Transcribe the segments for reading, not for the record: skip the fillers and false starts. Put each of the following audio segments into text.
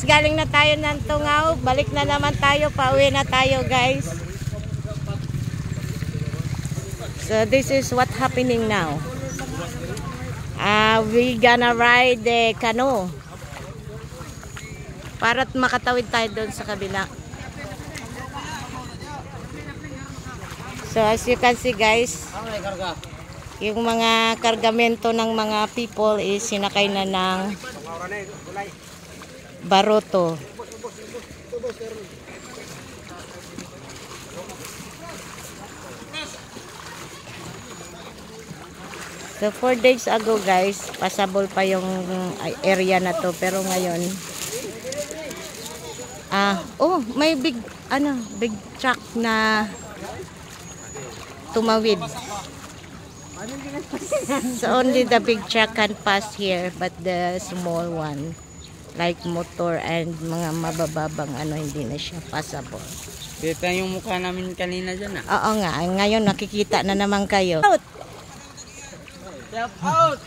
guys, galing na tayo ng Tungaw. Balik na naman tayo, pauwi na tayo guys. So this is what happening now. We gonna ride the canoe para makatawid tayo doon sa kabila. So as you can see guys, yung mga kargamento ng mga people is sinakay na ng baroto. So 4 days ago guys, passable pa yung area na to, pero ngayon may big truck na tumawid. So only the big truck can pass here, but the small one like motor and mga mabababang hindi na siya passable. Kita yung mukha namin kanina dyan Oo nga, ngayon nakikita na naman kayo. Step out!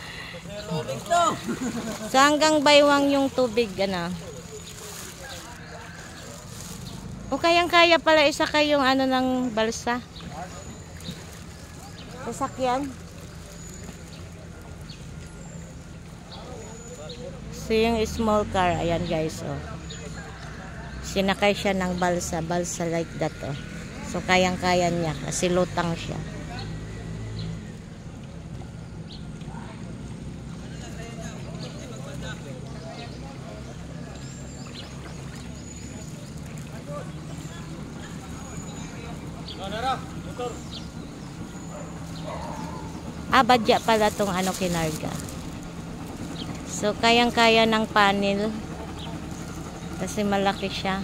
So hanggang baywang yung tubig O kayang-kaya pala isa kayong ng balsa. Sasakyan. So yung small car, ayan guys, sinakay siya ng balsa like that, So kayang-kaya niya kasi lutang siya. Badya pala tong kinarga. So kayang-kaya ng panel kasi malaki siya.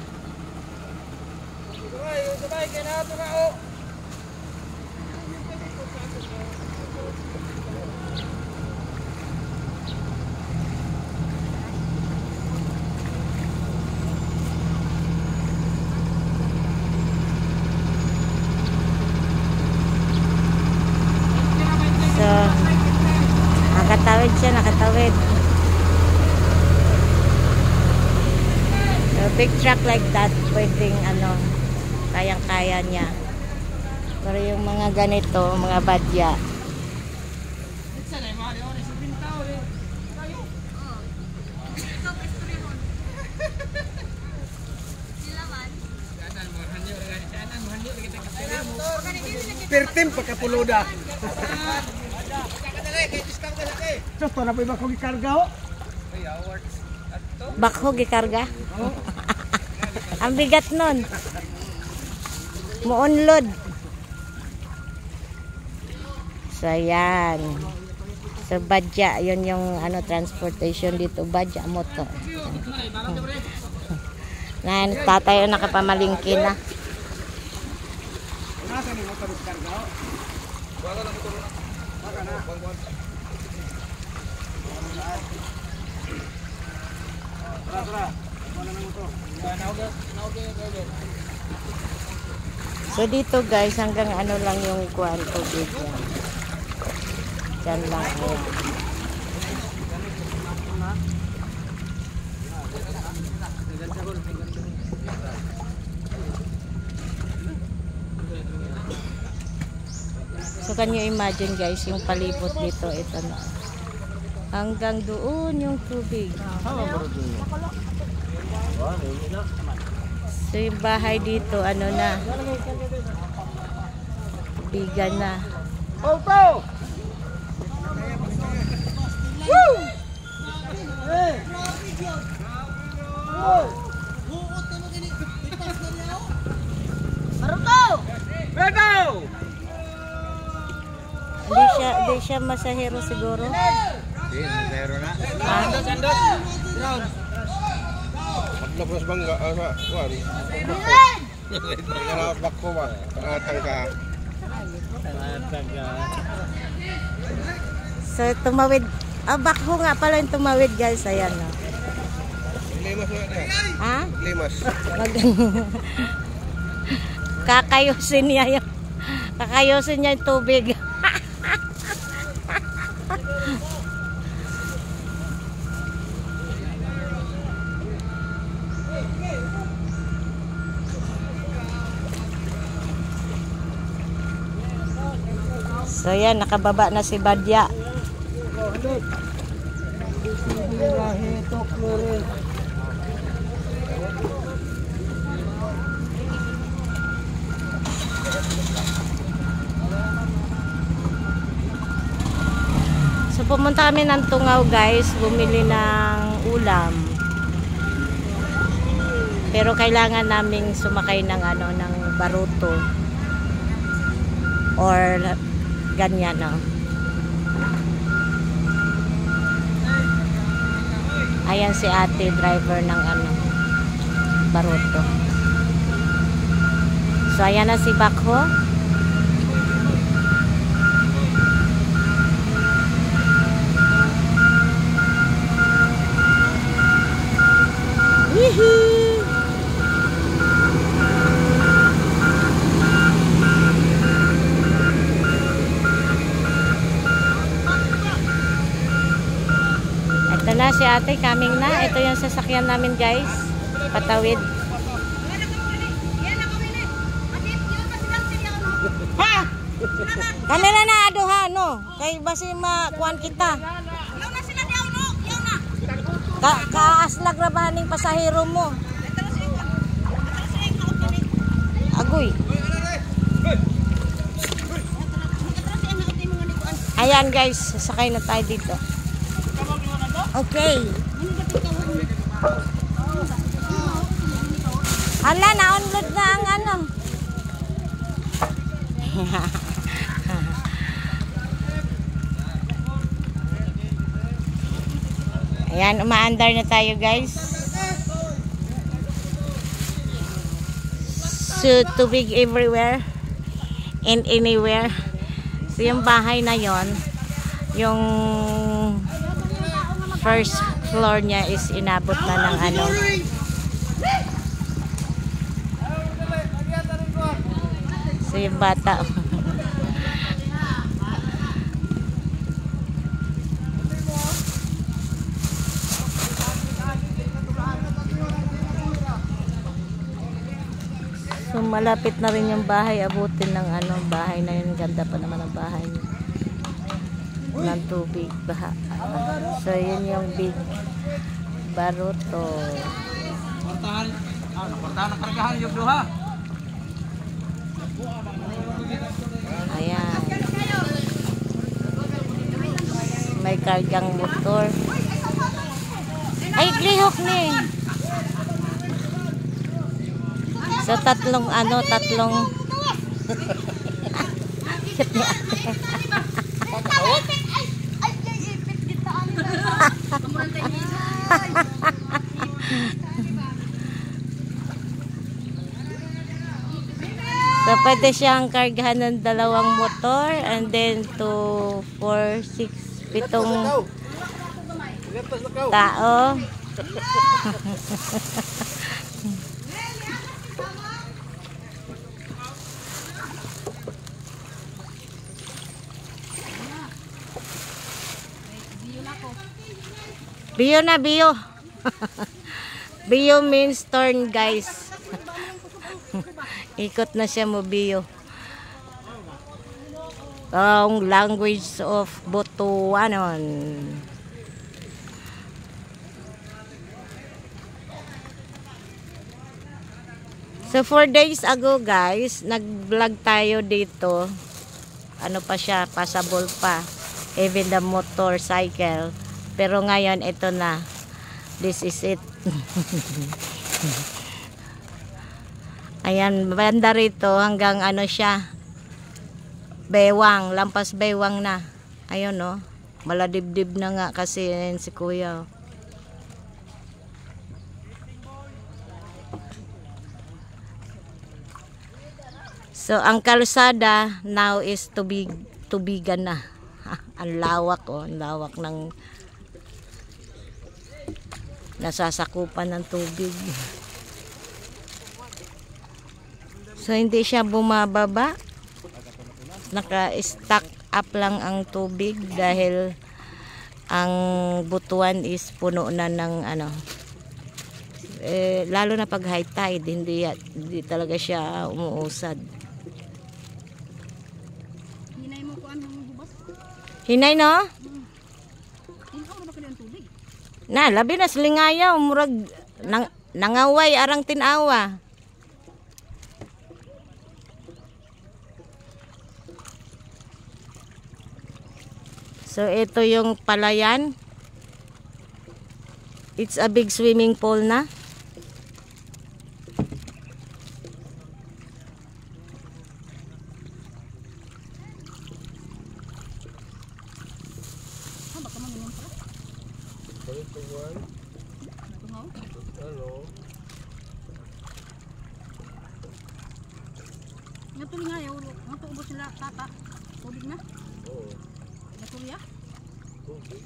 So nakatawid siya, nakatawid. Big truck like that, pwedeng kayang-kaya niya. Pero yung mga ganito, mga badya, Pertim pagkapuloda. Ito na po yung bako gikarga ho? Bako gikarga? Ang bigat nun. Muunlod. So yan. So badya, yun yung transportation dito. Badya motor. Na tatay nakapamalingki na. So dito guys, hanggang lang yung kuwan tubig yan. Diyan lang yan. So can you imagine guys, yung palibot dito, ito na. Hanggang doon yung tubig. So yung bahay dito, na, tubigan na. Auto! Woo! Hey! Hindi siya masahero siguro. Masahero na. Andos. Labas bangga kuan. Kailangan bako ba? Tangka. So tumawid. Bako nga pala yung tumawid guys. Ayan na. Limas na. Ha? Limas. Kakayusin niya yung tubig. So yan, nakababa na si Badya. So pumunta kami ng Tungaw guys, bumili ng ulam. Pero kailangan naming sumakay ng ng baruto. Or ganyan, no. Ayan si ate, driver ng baruto. So ayan na si Bakho. Ito na si ate, coming na. Ito yung sasakyan namin guys. Patawid. Ha! Kanila na aduha, no? Kay basi makuan kita. Kaaslag rabaning pasahero mo. Agoy. Ayan guys, sasakay na tayo dito. Okay. Hala, na-unload na ang Ayan, umaandar na tayo guys. So, tubig everywhere and anywhere. So, yung bahay na yon, yung first floor niya is inabot na ng So, yung bata. So malapit na rin yung bahay, abutin ng bahay na yun. Ganda pa naman ang bahay niya. Ng tubig, baha. So yun yung big baruto. Portahan ng kargahan yung duha. Ayan. May kargang motor. Ay, glihok ni. So tatlong So pwede siyang kargahan ng dalawang motor and then 2, 4, 6, 7 tao. Bio na bio. Bio means turn guys. Ikot na siya mo bio. Ang language of Botoanon. So 4 days ago guys, nag-vlog tayo dito. Ano pa siya, passable pa. Even the motorcycle. Pero ngayon ito na. This is it. Ayan, banda rito hanggang siya. Bewang, lampas bewang na. Ayun no. Maladibdib na nga kasi si kuya. So ang kalsada now is tubigan na. Ang lawak ang lawak ng nasasakupan ng tubig. So hindi siya bumababa. Naka-stack up lang ang tubig dahil ang butuan is puno na ng lalo na pag high tide, hindi talaga siya umuusad. Hinay mo ko anong Hinay no? Tinaw na ba kailan tubig? Na, labi na silingayaw. Murag, nangaway, arang tinawa. So, ito yung palayan. It's a big swimming pool na. Baka manginom pa. Balik ko buwan. Tungaw. Ano? Natuloy nga yung ubos sila tata. Tubig na. Oo. Natuloy ya. Tubig.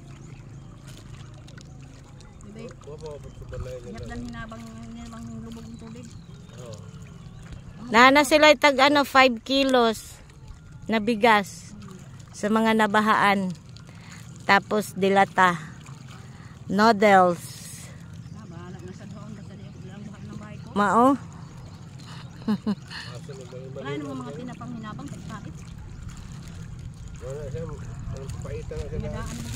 Diba? Mapapapot sa balay nila. Ingat lang hinabang lubog ng tubig. Oo. Nana sila tag 5 kilos na bigas sa mga nabahaan. Tapos dilata. Noodles. Bahala na sa doon. Basta di ako lang buhat ng bahay ko. Mao. Asa na ba yung Wala namang mga tinapang hinabang. Tagpait. Wala siya. Anong papaitan na sila? Daan mo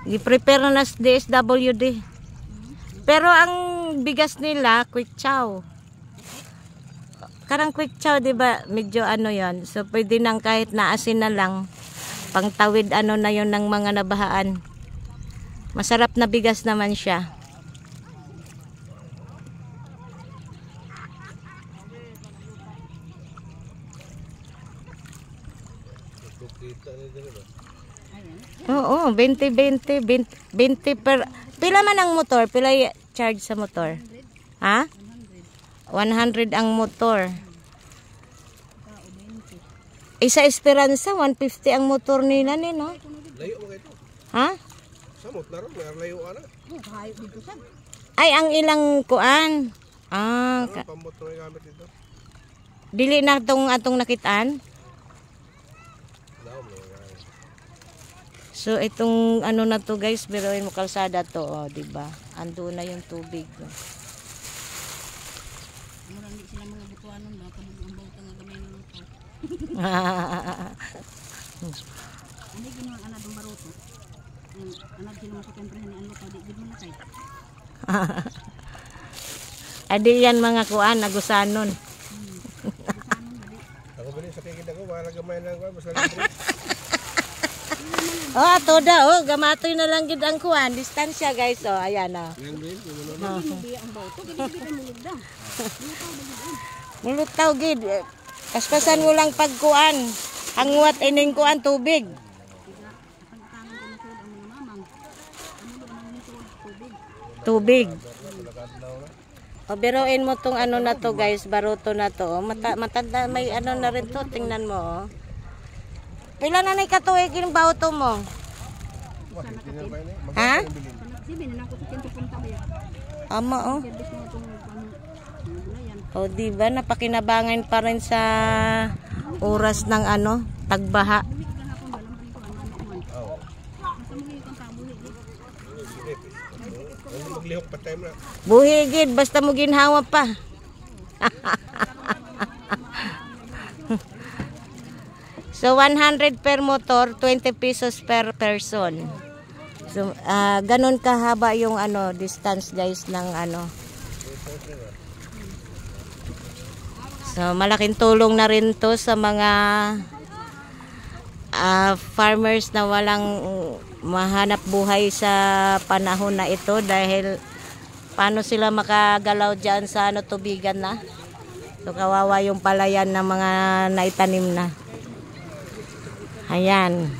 I-prepare na sa DSWD. Pero ang bigas nila, quick chow. Karang quick chow, di ba? Medyo ano yon. So, pwede nang kahit naasin na lang. Pangtawid ano na yon ng mga nabahaan. Masarap na bigas naman siya. Kita na dyan ba? Oo, 20 per... Pila man ang motor? Pila charge sa motor? Ha? 100 ang motor. Isa Esperanza, 150 ang motor nila ni, no? Layo mo kayo ito. Ha? Samot na rin. May layo ka na. kahayop dito sa. Ay, ang ilang kuan. Ano pambot na yung gamit dito? Dili na atong nakitaan. Daw mo yan. So, itong ano na to guys, biruin mo kalsada to, oh, diba? Ando na yung tubig. No? Murang di sila mga butuan nun, baka ang bauta nga gamay ng luto. Hindi ginawa anak ng baruto. Anak sila mo sa temprehan ni Anlo, di gid mo na kahit. Adi yan mga kuan, nagusanon. Ako ba sa tingin ako, wala gamay lang ko. Basta lang Oh, toda, oh, gamatoy na lang gid ang kuan. Distansya guys, oh, ayan oh. Hindi ang bauto, gid ang mulugda. Mulutaw gid. Kaspasan mo lang pagkuan. Hangwat ining kuan tubig. Tubig. O biruin mo tong ano na to guys, baruto na to. Oh. Matanda, may ano na rin to, tingnan mo oh. Pila na katuig yung bauto mo? Ha? Sibi na ako sa kento punta ba ya. Ama oh. Service mo itong gulayan. O diba, napakinabangan pa rin sa oras ng ano, tagbaha. maglihok pa tayo na. Buhigid, basta mo ginhawa pa. So 100 per motor, 20 pesos per person. So ganun kahaba yung ano distance guys ng ano. So malaking tulong na rin to sa mga farmers na walang mahanap buhay sa panahon na ito dahil paano sila makagalaw dyan sa ano, tubigan na. So kawawa yung palayan ng mga naitanim na. Ayan.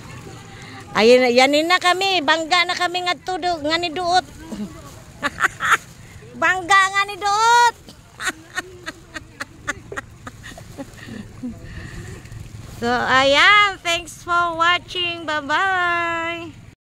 Ayun, yanin na kami. Bangga na kami nga ni duot. Bangga nga ni duot. So, ayan. Thanks for watching. Bye-bye.